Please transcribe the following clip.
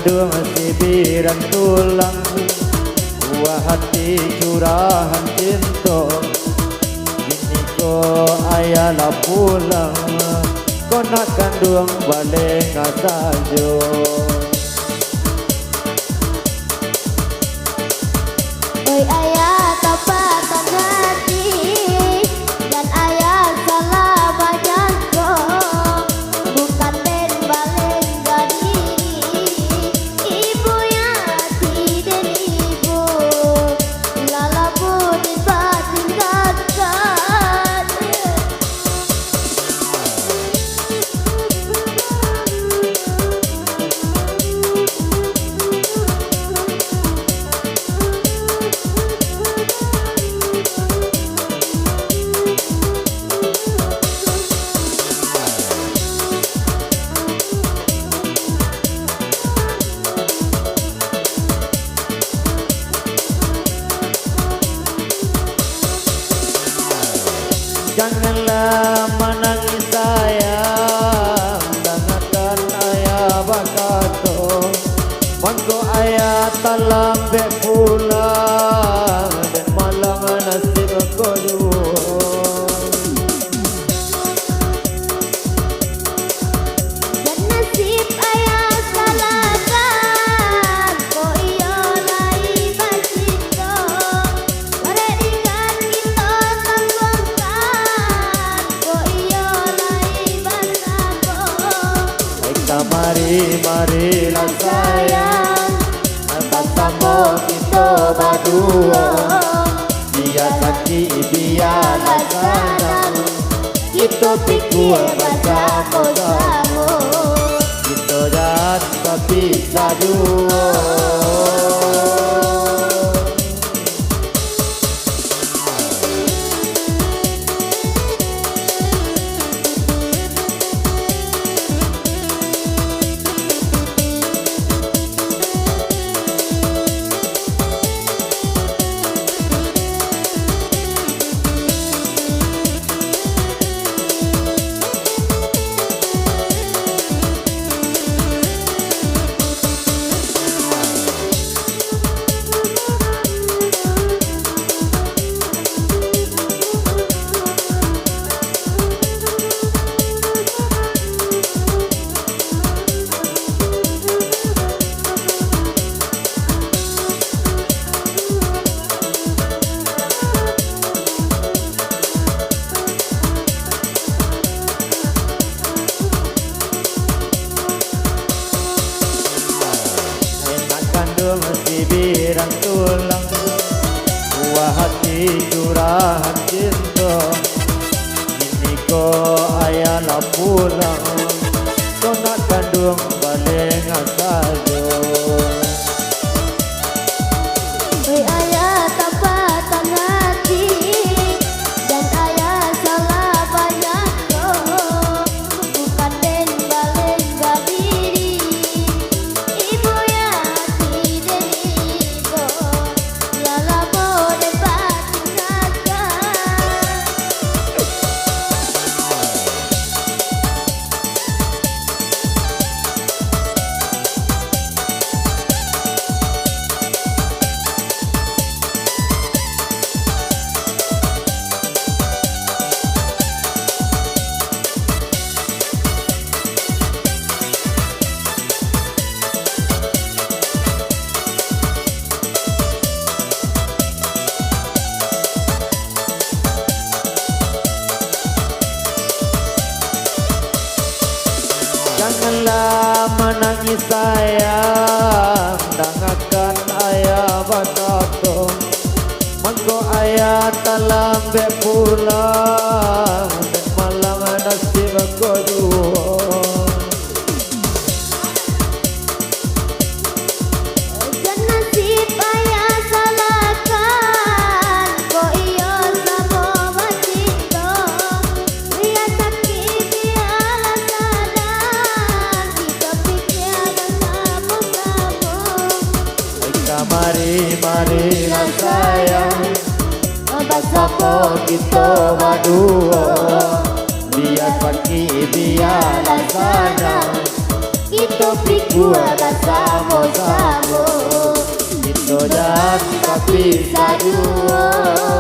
kandung sibiran tulang, buah hati curahan cinta. Ini ko ayalah pulang, ko nak kandung balik ngasajo. Oi ayah tapatan hati, dan ayah salah banyak kok. Bukan den balik jadi ibu yang tidak ibu. Lala pun ditinggalkan. Janganlah menangis sayang, dengarkan ayah berkata. Mangko ayah tak lambat pulang, dan malang nasib kedua. Dan nasib ayah salahkan, ko iyo lai basito. Barek dengan kita tanggungkan, ko iyo lai basabo. Baiklah marilah sayang, bersama kita berdua. Biar sakit biarlah senang, kita pikul bersama-sama. Kita jangan berpisah dua. Sibiran tulang, buah hati curahan cinta. Ini ko ayalah pulang, ko nak kandung balik ngasajo. Oi ayah tapatan hati, dan ayah salah banyak kok. Bukan den balik diri, ibu yang tidak ibu. Lala boleh batinggalkan. Janganlah menangis sayang, dengarkan ayah berkata. Mangko ayah tak lambat pulang, dan malang nasib kedua. Dan nasib ayah salahkan, ko iyo sama basito. Biar sakit biarlah sadar, kita pikir bersama-sama. Baiklah marilah sayang, bersama kita berdua. Biar sakit biarlah senang, topik gua bersama-sama. Kita jangan tak bisa dua.